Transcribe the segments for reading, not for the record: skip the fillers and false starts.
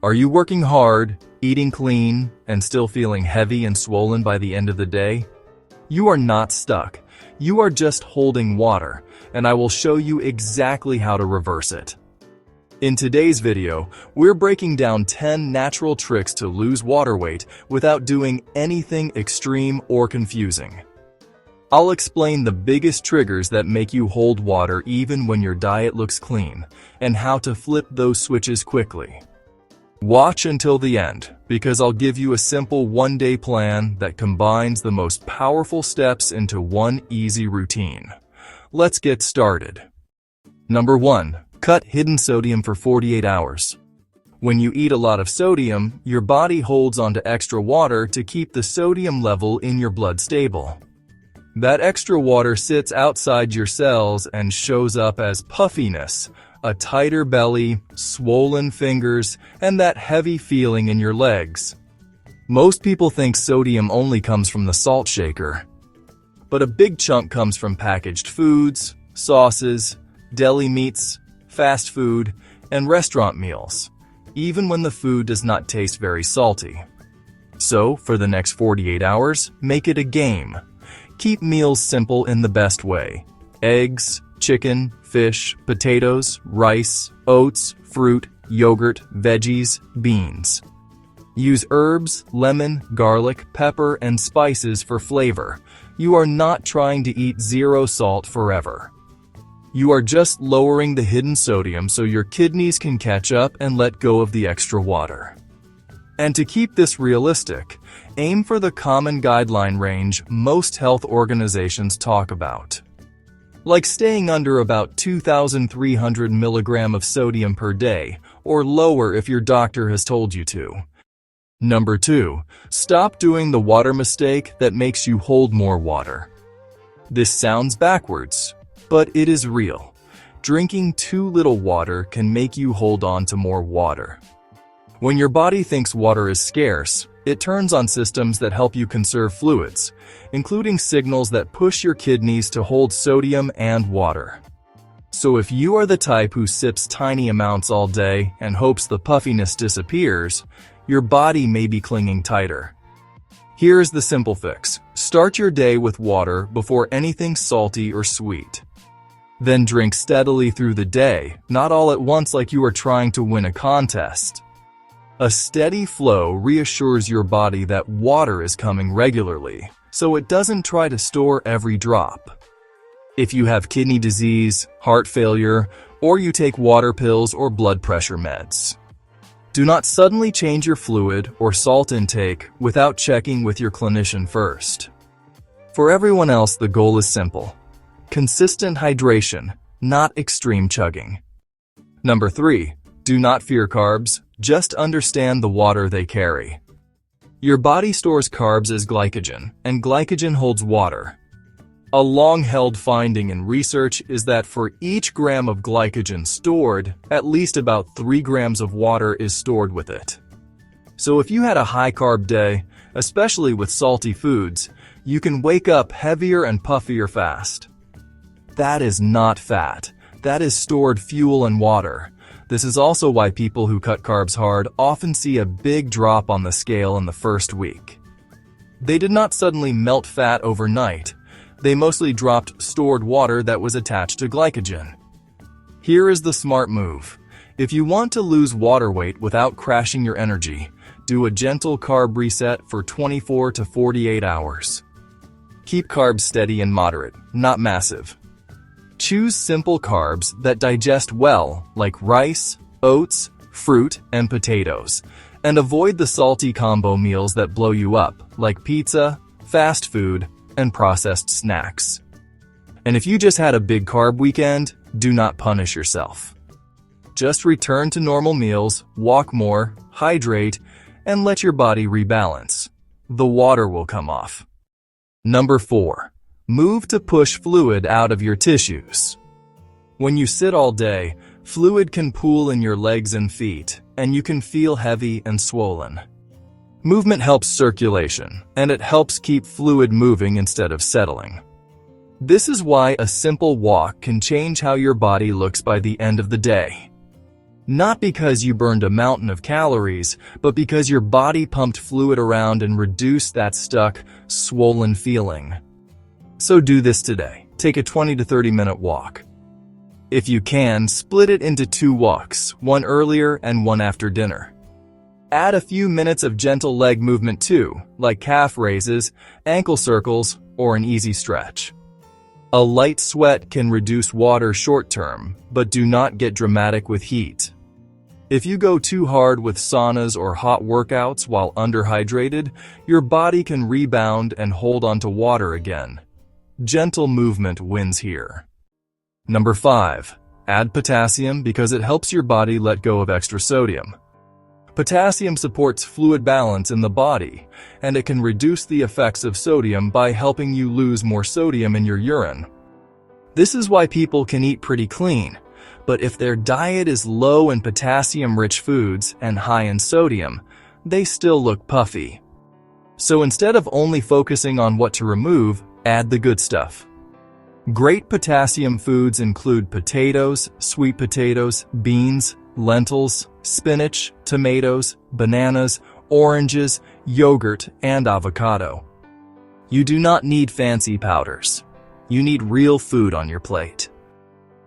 Are you working hard, eating clean, and still feeling heavy and swollen by the end of the day? You are not stuck. You are just holding water, and I will show you exactly how to reverse it. In today's video, we're breaking down 10 natural tricks to lose water weight without doing anything extreme or confusing. I'll explain the biggest triggers that make you hold water even when your diet looks clean, and how to flip those switches quickly. Watch until the end, because I'll give you a simple one-day plan that combines the most powerful steps into one easy routine. Let's get started. Number 1. Cut hidden sodium for 48 hours. When you eat a lot of sodium, your body holds onto extra water to keep the sodium level in your blood stable. That extra water sits outside your cells and shows up as puffiness, a tighter belly, swollen fingers, and that heavy feeling in your legs. Most people think sodium only comes from the salt shaker, but a big chunk comes from packaged foods, sauces, deli meats, fast food, and restaurant meals, even when the food does not taste very salty. So, for the next 48 hours, make it a game. Keep meals simple in the best way. Eggs, chicken, fish, potatoes, rice, oats, fruit, yogurt, veggies, beans. Use herbs, lemon, garlic, pepper, and spices for flavor. You are not trying to eat zero salt forever. You are just lowering the hidden sodium so your kidneys can catch up and let go of the extra water. And to keep this realistic, aim for the common guideline range most health organizations talk about, like staying under about 2,300 milligrams of sodium per day, or lower if your doctor has told you to. Number 2. Stop doing the water mistake that makes you hold more water. This sounds backwards, but it is real. Drinking too little water can make you hold on to more water. When your body thinks water is scarce, it turns on systems that help you conserve fluids, including signals that push your kidneys to hold sodium and water. So if you are the type who sips tiny amounts all day and hopes the puffiness disappears, your body may be clinging tighter. Here's the simple fix. Start your day with water before anything salty or sweet. Then drink steadily through the day, not all at once like you are trying to win a contest. A steady flow reassures your body that water is coming regularly, so it doesn't try to store every drop. If you have kidney disease, heart failure, or you take water pills or blood pressure meds, do not suddenly change your fluid or salt intake without checking with your clinician first. For everyone else, the goal is simple. Consistent hydration, not extreme chugging. Number 3. Do not fear carbs, just understand the water they carry. Your body stores carbs as glycogen, and glycogen holds water. A long-held finding in research is that for each gram of glycogen stored, at least about 3 grams of water is stored with it. So if you had a high-carb day, especially with salty foods, you can wake up heavier and puffier fast. That is not fat. That is stored fuel and water. This is also why people who cut carbs hard often see a big drop on the scale in the first week. They did not suddenly melt fat overnight. They mostly dropped stored water that was attached to glycogen. Here is the smart move. If you want to lose water weight without crashing your energy, do a gentle carb reset for 24 to 48 hours. Keep carbs steady and moderate, not massive. Choose simple carbs that digest well, like rice, oats, fruit, and potatoes, and avoid the salty combo meals that blow you up, like pizza, fast food, and processed snacks. And if you just had a big carb weekend, do not punish yourself. Just return to normal meals, walk more, hydrate, and let your body rebalance. The water will come off. Number 4. Move to push fluid out of your tissues. When you sit all day, fluid can pool in your legs and feet, and you can feel heavy and swollen. Movement helps circulation, and it helps keep fluid moving instead of settling. This is why a simple walk can change how your body looks by the end of the day. Not because you burned a mountain of calories, but because your body pumped fluid around and reduced that stuck, swollen feeling. So do this today. Take a 20 to 30 minute walk. If you can, split it into 2 walks, one earlier and one after dinner. Add a few minutes of gentle leg movement too, like calf raises, ankle circles, or an easy stretch. A light sweat can reduce water short-term, but do not get dramatic with heat. If you go too hard with saunas or hot workouts while underhydrated, your body can rebound and hold onto water again. Gentle movement wins here. Number 5. Add potassium because it helps your body let go of extra sodium. Potassium supports fluid balance in the body, and it can reduce the effects of sodium by helping you lose more sodium in your urine. This is why people can eat pretty clean, but if their diet is low in potassium-rich foods and high in sodium, they still look puffy. So instead of only focusing on what to remove, add the good stuff. Great potassium foods include potatoes, sweet potatoes, beans, lentils, spinach, tomatoes, bananas, oranges, yogurt, and avocado. You do not need fancy powders. You need real food on your plate.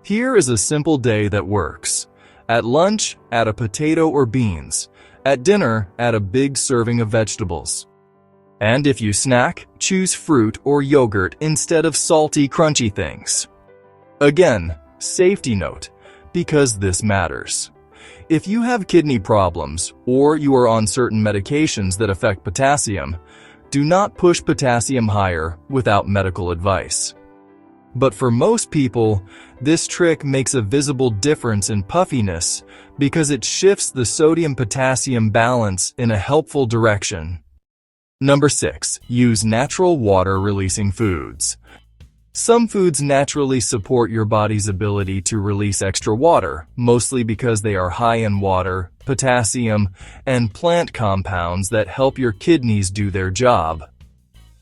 Here is a simple day that works. At lunch, add a potato or beans. At dinner, add a big serving of vegetables. And if you snack, choose fruit or yogurt instead of salty, crunchy things. Again, safety note, because this matters. If you have kidney problems or you are on certain medications that affect potassium, do not push potassium higher without medical advice. But for most people, this trick makes a visible difference in puffiness because it shifts the sodium-potassium balance in a helpful direction. Number 6. Use natural water-releasing foods. Some foods naturally support your body's ability to release extra water, mostly because they are high in water, potassium, and plant compounds that help your kidneys do their job.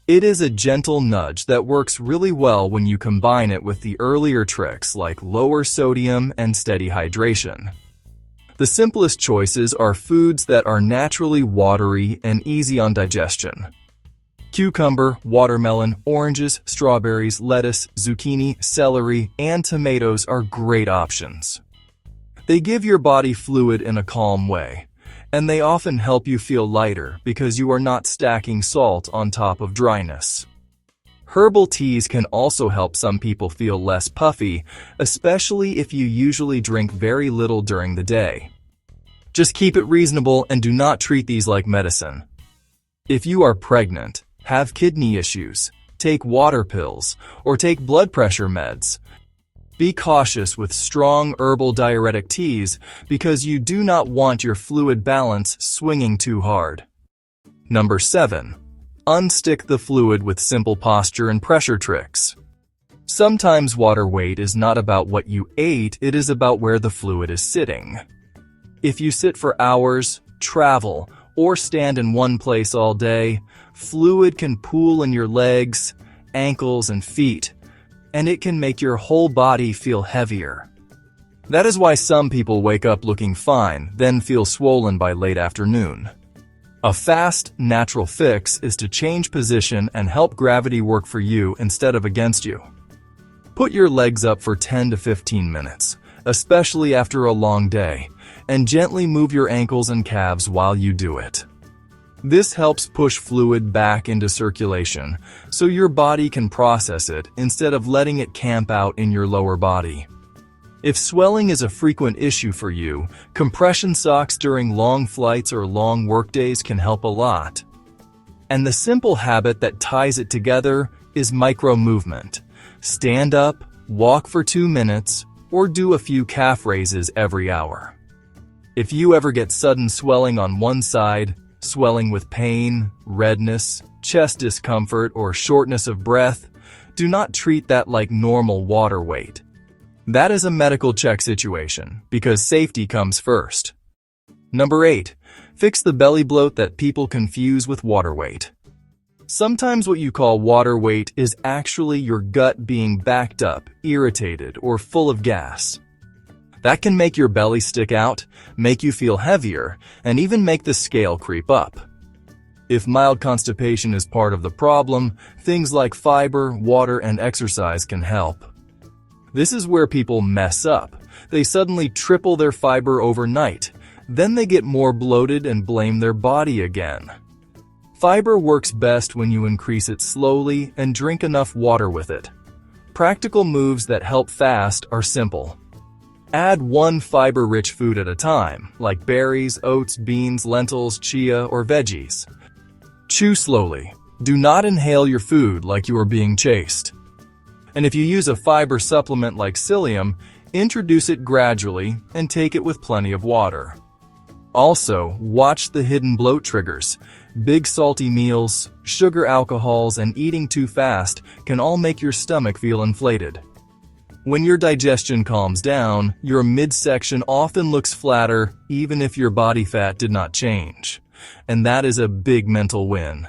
It is a gentle nudge that works really well when you combine it with the earlier tricks like lower sodium and steady hydration. The simplest choices are foods that are naturally watery and easy on digestion. Cucumber, watermelon, oranges, strawberries, lettuce, zucchini, celery, and tomatoes are great options. They give your body fluid in a calm way, and they often help you feel lighter because you are not stacking salt on top of dryness. Herbal teas can also help some people feel less puffy, especially if you usually drink very little during the day. Just keep it reasonable and do not treat these like medicine. If you are pregnant, have kidney issues, take water pills, or take blood pressure meds, be cautious with strong herbal diuretic teas because you do not want your fluid balance swinging too hard. Number 7. Unstick the fluid with simple posture and pressure tricks. Sometimes water weight is not about what you ate, it is about where the fluid is sitting. If you sit for hours, travel, or stand in one place all day, fluid can pool in your legs, ankles, and feet, and it can make your whole body feel heavier. That is why some people wake up looking fine, then feel swollen by late afternoon. A fast, natural fix is to change position and help gravity work for you instead of against you. Put your legs up for 10 to 15 minutes, especially after a long day, and gently move your ankles and calves while you do it. This helps push fluid back into circulation, so your body can process it instead of letting it camp out in your lower body. If swelling is a frequent issue for you, compression socks during long flights or long workdays can help a lot. And the simple habit that ties it together is micro-movement. Stand up, walk for 2 minutes, or do a few calf raises every hour. If you ever get sudden swelling on one side, swelling with pain, redness, chest discomfort, or shortness of breath, do not treat that like normal water weight. That is a medical check situation, because safety comes first. Number 8. Fix the belly bloat that people confuse with water weight. Sometimes what you call water weight is actually your gut being backed up, irritated, or full of gas. That can make your belly stick out, make you feel heavier, and even make the scale creep up. If mild constipation is part of the problem, things like fiber, water, and exercise can help. This is where people mess up. They suddenly triple their fiber overnight. Then they get more bloated and blame their body again. Fiber works best when you increase it slowly and drink enough water with it. Practical moves that help fast are simple. Add one fiber-rich food at a time, like berries, oats, beans, lentils, chia, or veggies. Chew slowly. Do not inhale your food like you are being chased. And if you use a fiber supplement like psyllium, introduce it gradually and take it with plenty of water. Also, watch the hidden bloat triggers. Big salty meals, sugar alcohols, and eating too fast can all make your stomach feel inflated. When your digestion calms down, your midsection often looks flatter even if your body fat did not change. And that is a big mental win.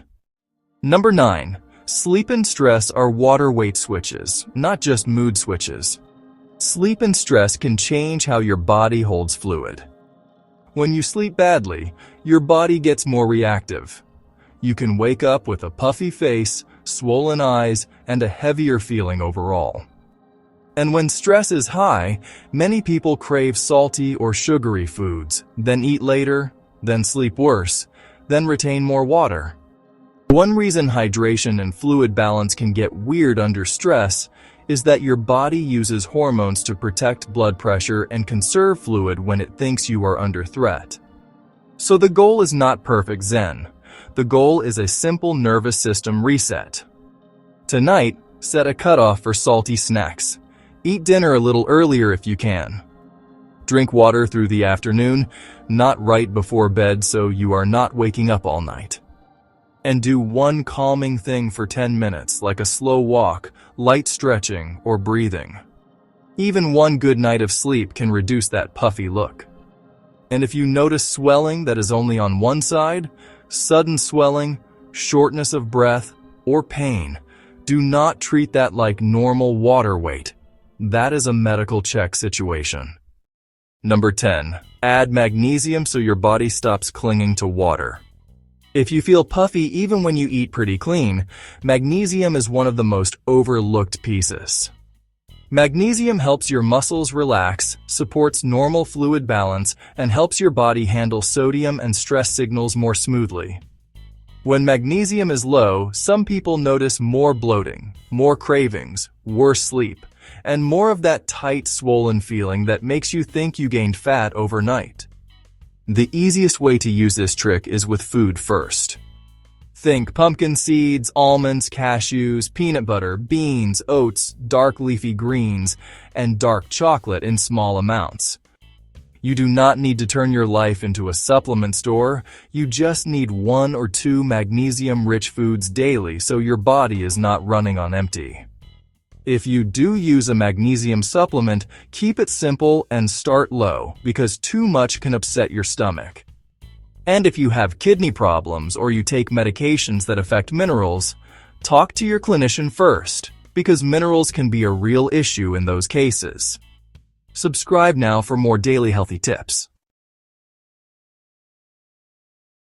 Number 9. Sleep and stress are water weight switches, not just mood switches. Sleep and stress can change how your body holds fluid. When you sleep badly, your body gets more reactive. You can wake up with a puffy face, swollen eyes, and a heavier feeling overall. And when stress is high, many people crave salty or sugary foods, then eat later, then sleep worse, then retain more water. One reason hydration and fluid balance can get weird under stress is that your body uses hormones to protect blood pressure and conserve fluid when it thinks you are under threat. So the goal is not perfect zen. The goal is a simple nervous system reset. Tonight, set a cutoff for salty snacks. Eat dinner a little earlier if you can. Drink water through the afternoon, not right before bed so you are not waking up all night. And do one calming thing for 10 minutes, like a slow walk, light stretching, or breathing. Even one good night of sleep can reduce that puffy look. And if you notice swelling that is only on one side, sudden swelling, shortness of breath, or pain, do not treat that like normal water weight. That is a medical check situation. Number 10. Add magnesium so your body stops clinging to water. If you feel puffy even when you eat pretty clean, magnesium is one of the most overlooked pieces. Magnesium helps your muscles relax, supports normal fluid balance, and helps your body handle sodium and stress signals more smoothly. When magnesium is low, some people notice more bloating, more cravings, worse sleep, and more of that tight, swollen feeling that makes you think you gained fat overnight. The easiest way to use this trick is with food first. Think pumpkin seeds, almonds, cashews, peanut butter, beans, oats, dark leafy greens, and dark chocolate in small amounts. You do not need to turn your life into a supplement store. You just need 1 or 2 magnesium-rich foods daily so your body is not running on empty. If you do use a magnesium supplement, keep it simple and start low because too much can upset your stomach. And if you have kidney problems or you take medications that affect minerals, talk to your clinician first because minerals can be a real issue in those cases. Subscribe now for more daily healthy tips.